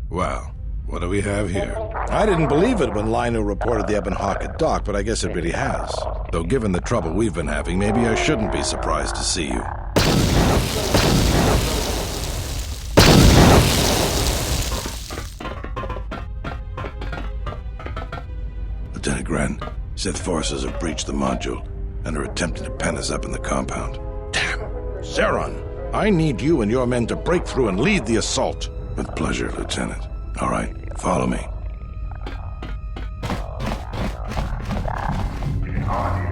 Well, what do we have here? I didn't believe it when Lino reported the Ebon Hawk at dock, but I guess it really has. Though given the trouble we've been having, maybe I shouldn't be surprised to see you. Lieutenant Gren, Sith forces have breached the module and are attempting to pen us up in the compound. Damn! Zeron, I need you and your men to break through and lead the assault. With pleasure, Lieutenant. All right, follow me.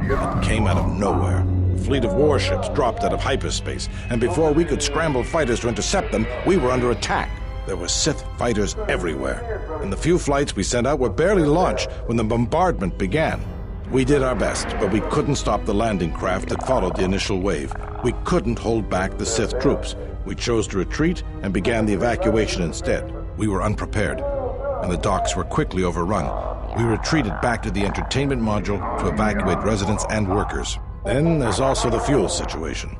It came out of nowhere. A fleet of warships dropped out of hyperspace, and before we could scramble fighters to intercept them, we were under attack. There were Sith fighters everywhere, and the few flights we sent out were barely launched when the bombardment began. We did our best, but we couldn't stop the landing craft that followed the initial wave. We couldn't hold back the Sith troops. We chose to retreat and began the evacuation instead. We were unprepared, and the docks were quickly overrun. We retreated back to the entertainment module to evacuate residents and workers. Then there's also the fuel situation.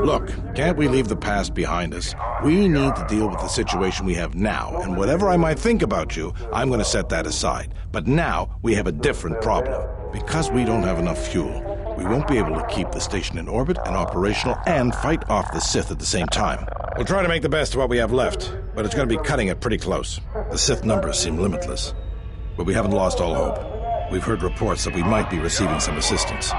Look, can't we leave the past behind us? We need to deal with the situation we have now, and whatever I might think about you, I'm going to set that aside. But now, we have a different problem. Because we don't have enough fuel, we won't be able to keep the station in orbit and operational and fight off the Sith at the same time. We'll try to make the best of what we have left, but it's going to be cutting it pretty close. The Sith numbers seem limitless, but we haven't lost all hope. We've heard reports that we might be receiving some assistance.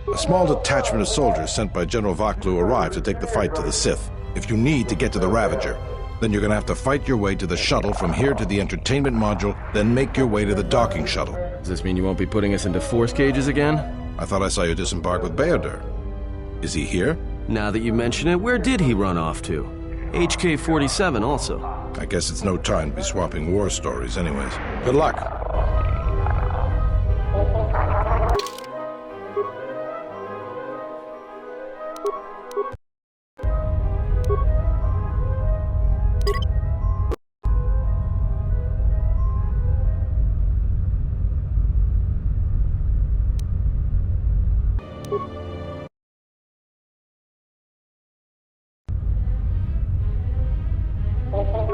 A small detachment of soldiers sent by General Vaklu arrived to take the fight to the Sith. If you need to get to the Ravager, then you're going to have to fight your way to the shuttle from here to the entertainment module, then make your way to the docking shuttle. Does this mean you won't be putting us into force cages again? I thought I saw you disembark with Beodur. Is he here? Now that you mention it, where did he run off to? HK-47 also. I guess it's no time to be swapping war stories anyways. Good luck.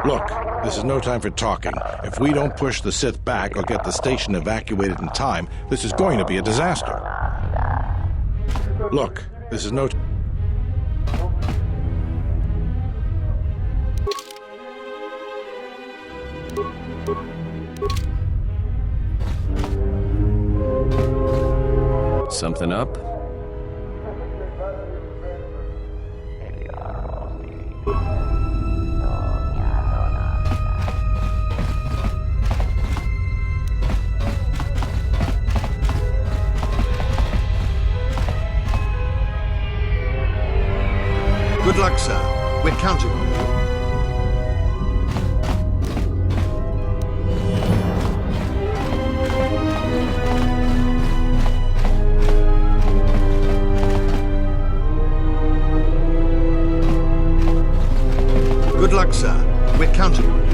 Look, this is no time for talking. If we don't push the Sith back or get the station evacuated in time, this is going to be a disaster. Look, this is no... Something up? Good luck, sir. We're counting on you. Good luck, sir. We're counting on you.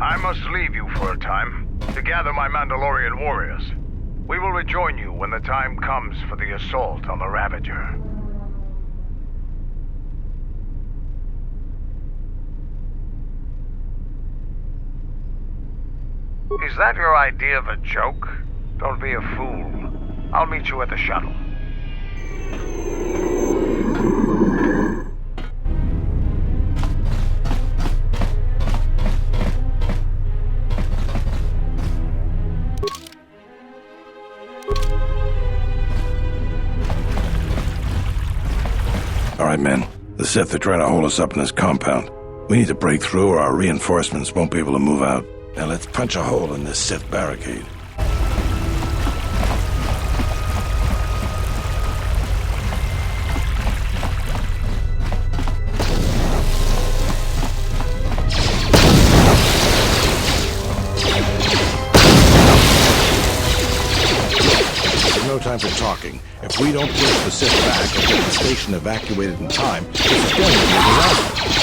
I must leave you for a time to gather my Mandalorian warriors. We will rejoin you when the time comes for the assault on the Ravager. Is that your idea of a joke? Don't be a fool. I'll meet you at the shuttle. right, men. The Sith are trying to hold us up in this compound. We need to break through or our reinforcements won't be able to move out. Now let's punch a hole in this Sith barricade. No time for talking. If we don't push the Sith back and get the station evacuated in time, this is going to be a disaster.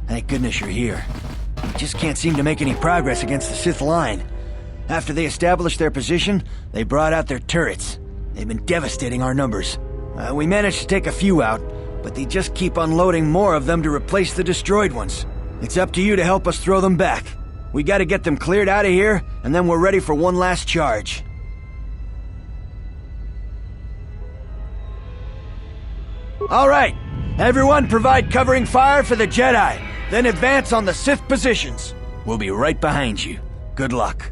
Thank goodness you're here. We just can't seem to make any progress against the Sith line. After they established their position, they brought out their turrets. They've been devastating our numbers. We managed to take a few out, but they just keep unloading more of them to replace the destroyed ones. It's up to you to help us throw them back. We gotta get them cleared out of here, and then we're ready for one last charge. All right, everyone provide covering fire for the Jedi, then advance on the Sith positions. We'll be right behind you. Good luck.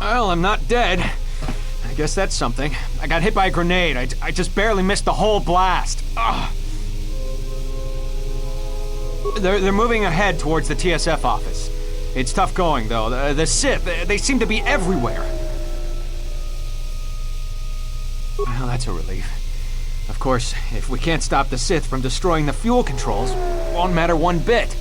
Well, I'm not dead. I guess that's something. I got hit by a grenade. I just barely missed the whole blast. Ugh. They're moving ahead towards the TSF office. It's tough going, though. The Sith, they seem to be everywhere. Well, that's a relief. Of course, if we can't stop the Sith from destroying the fuel controls, it won't matter one bit.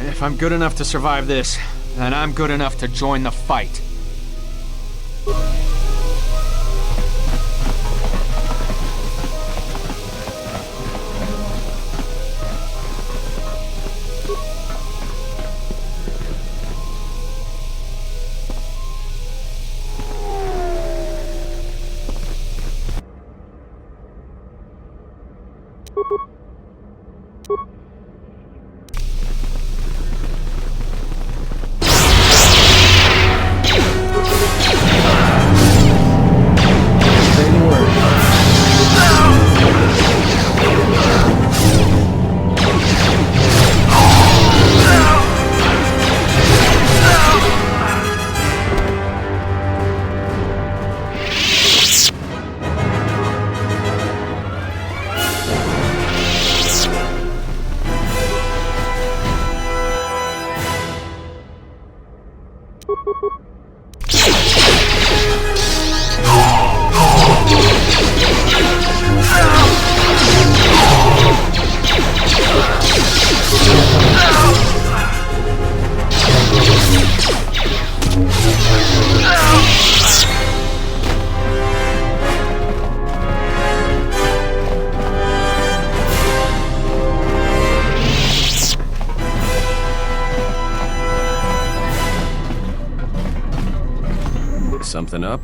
If I'm good enough to survive this, then I'm good enough to join the fight. Something up?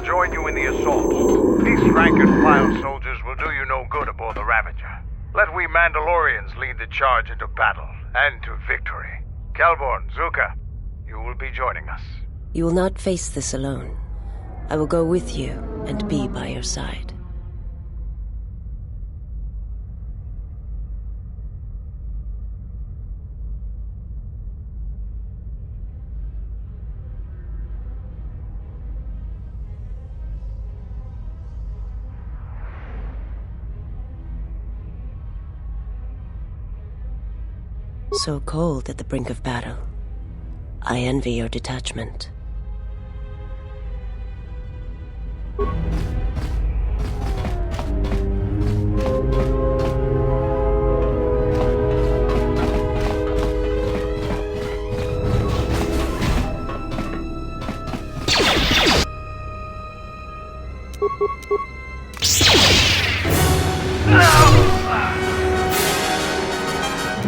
Join you in the assault. These rank-and-file soldiers will do you no good aboard the Ravager. Let we Mandalorians lead the charge into battle and to victory. Kelborn, Zuka, you will be joining us. You will not face this alone. I will go with you and be by your side. So cold at the brink of battle. I envy your detachment.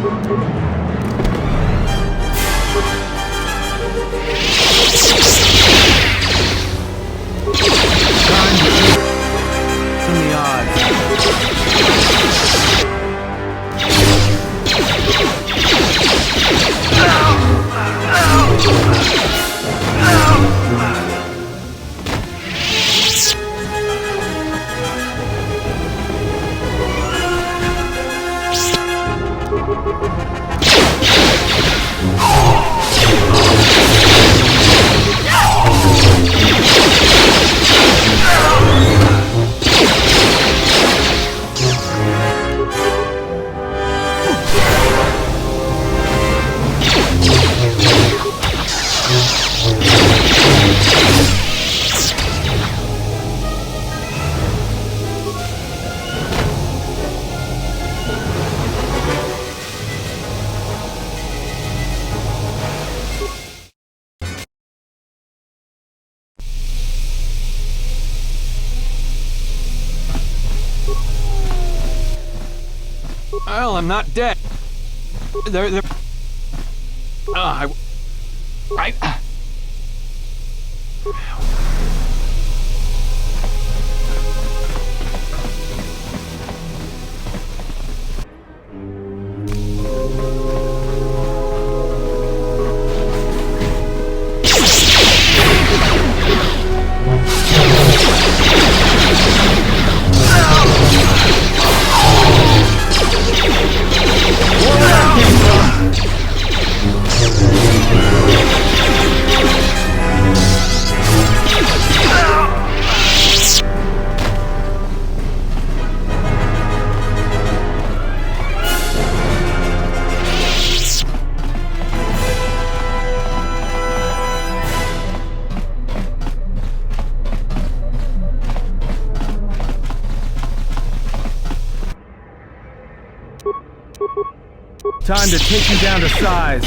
In the odds. Well, I'm not dead. They're... Time to take you down to size.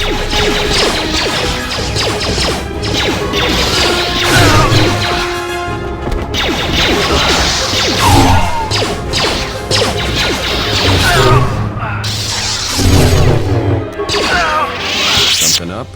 Something up?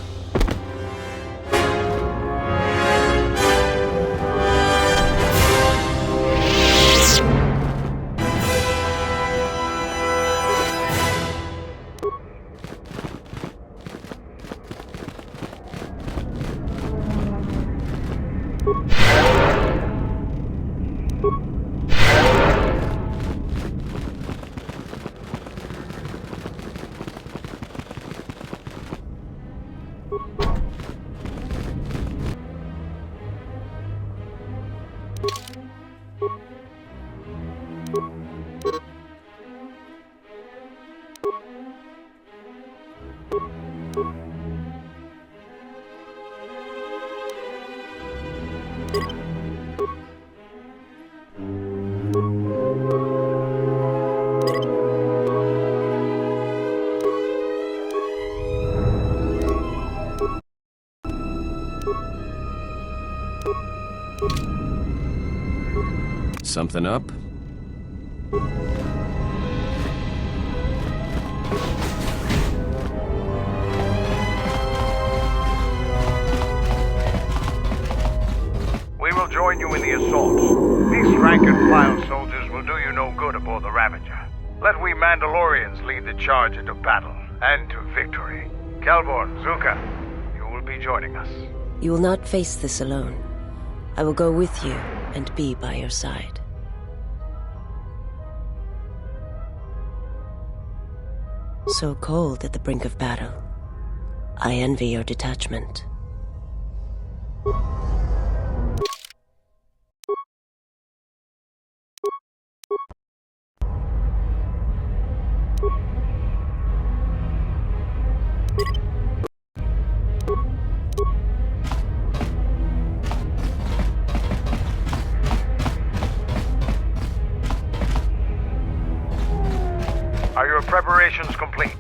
Something up? We will join you in the assault. These rank-and-file soldiers will do you no good aboard the Ravager. Let we Mandalorians lead the charge into battle and to victory. Kelborn, Zuka, you will be joining us. You will not face this alone. I will go with you and be by your side. So cold at the brink of battle. I envy your detachment. Are your preparations complete?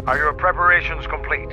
Are your preparations complete?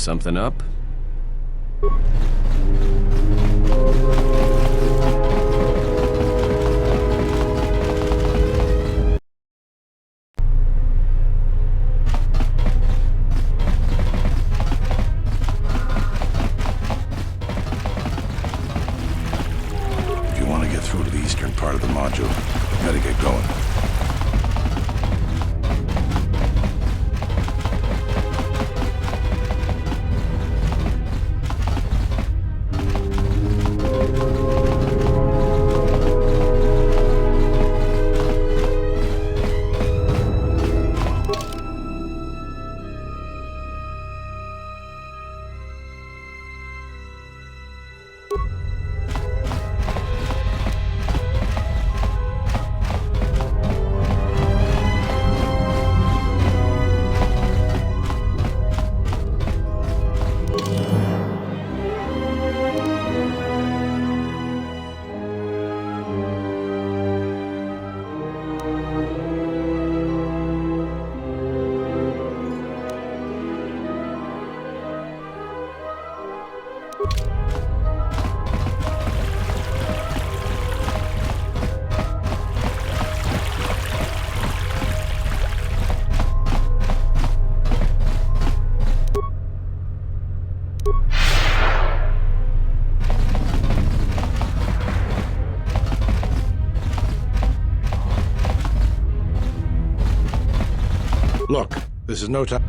Something up? If you want to get through to the eastern part of the module, you gotta get going. Look, this is no time.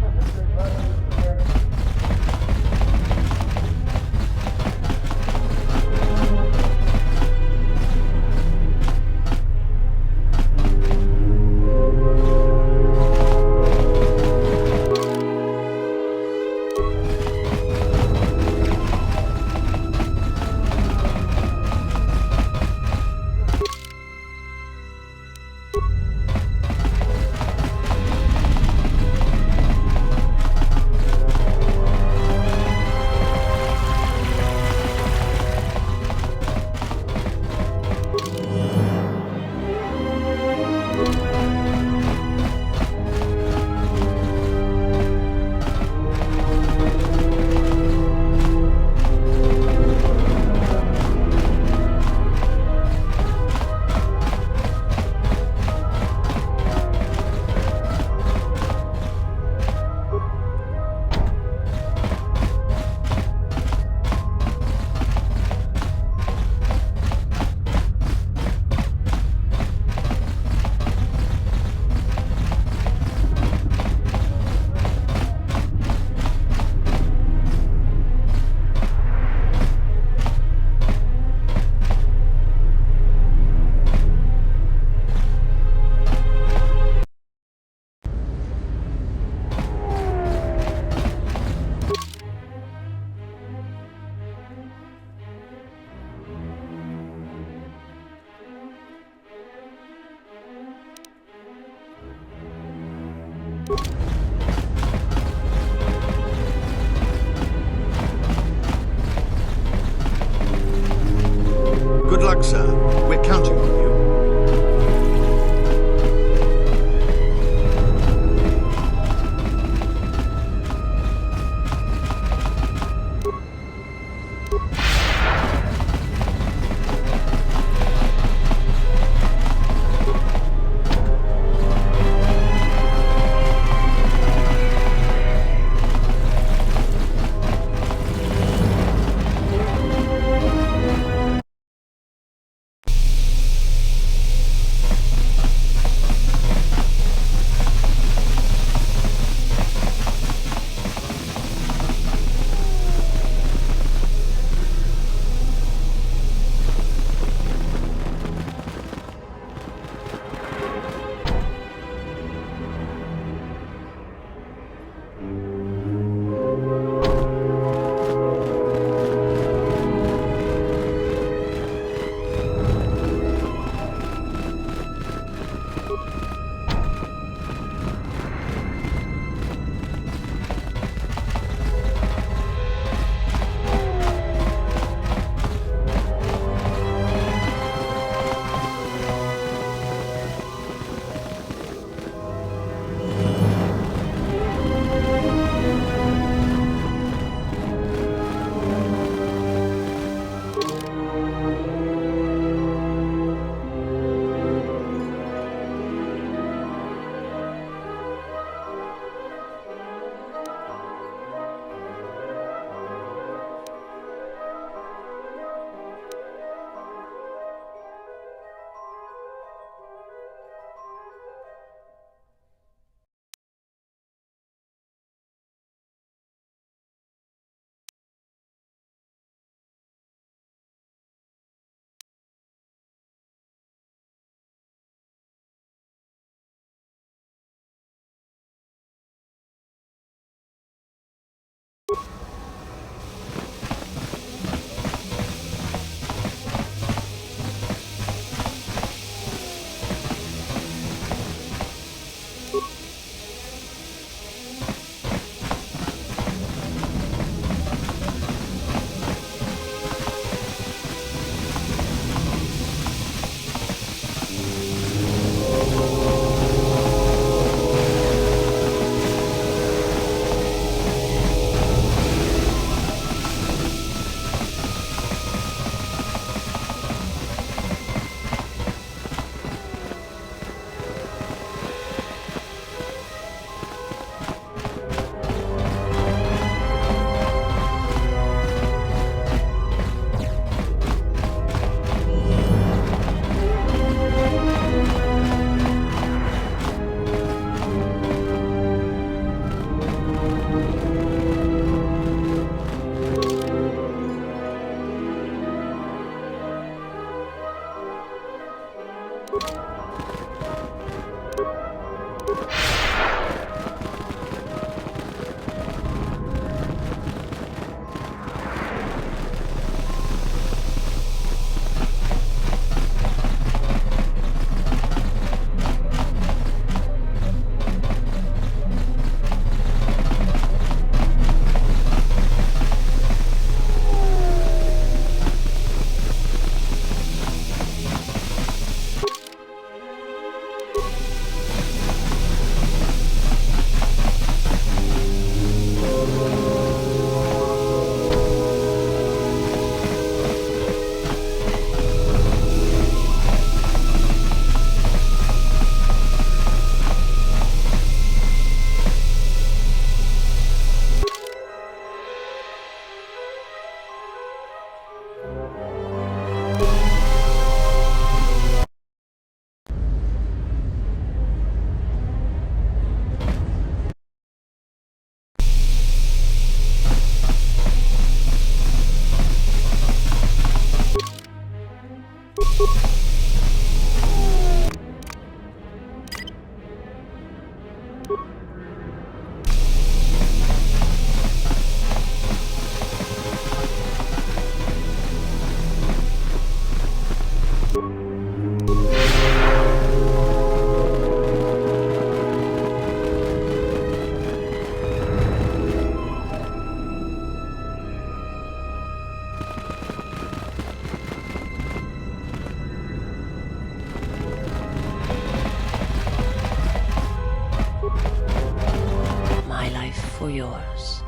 yours.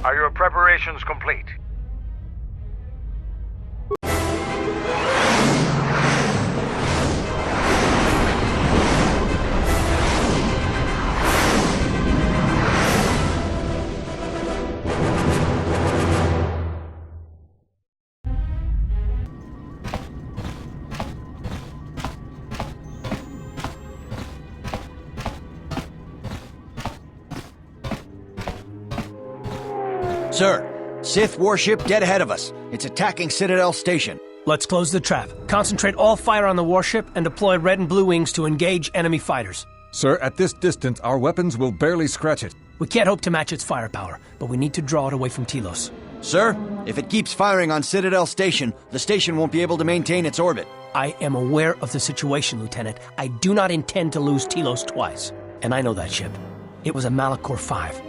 Are your preparations complete? Sir, Sith warship dead ahead of us. It's attacking Citadel Station. Let's close the trap. Concentrate all fire on the warship and deploy red and blue wings to engage enemy fighters. Sir, at this distance, our weapons will barely scratch it. We can't hope to match its firepower, but we need to draw it away from Telos. Sir, if it keeps firing on Citadel Station, the station won't be able to maintain its orbit. I am aware of the situation, Lieutenant. I do not intend to lose Telos twice. And I know that ship. It was a Malachor 5.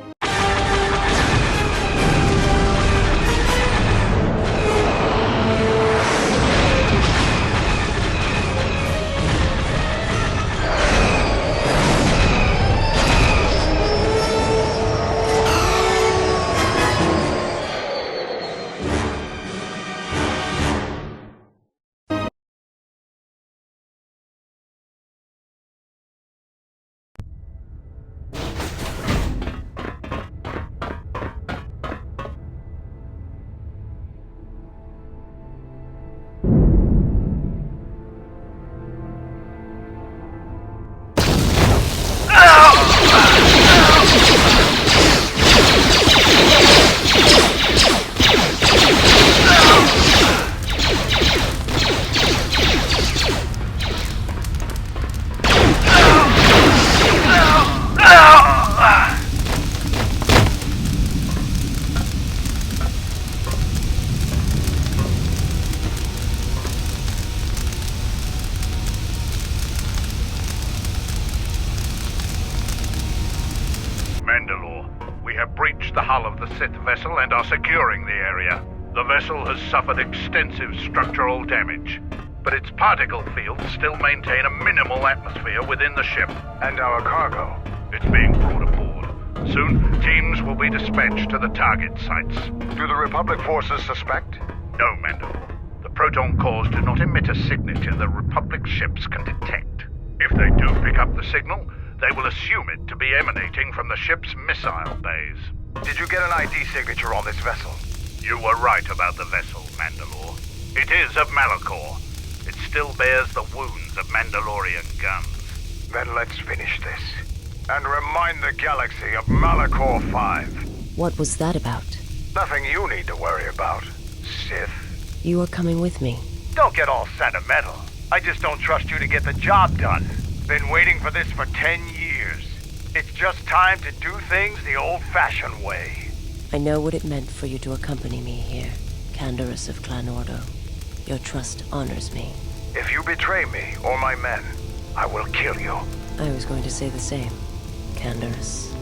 We have breached the hull of the Sith vessel and are securing the area. The vessel has suffered extensive structural damage, but its particle fields still maintain a minimal atmosphere within the ship. And our cargo? It's being brought aboard. Soon, teams will be dispatched to the target sites. Do the Republic forces suspect? No, Mandalore. The proton cores do not emit a signature the Republic ships can detect. If they do pick up the signal, they will assume it to be emanating from the ship's missile bays. Did you get an ID signature on this vessel? You were right about the vessel, Mandalore. It is of Malachor. It still bears the wounds of Mandalorian guns. Then let's finish this. And remind the galaxy of Malachor 5. What was that about? Nothing you need to worry about, Sith. You are coming with me. Don't get all sentimental. I just don't trust you to get the job done. Been waiting for this for 10 years. It's just time to do things the old-fashioned way. I know what it meant for you to accompany me here, Canderous of Clan Ordo. Your trust honors me. If you betray me or my men, I will kill you. I was going to say the same, Canderous.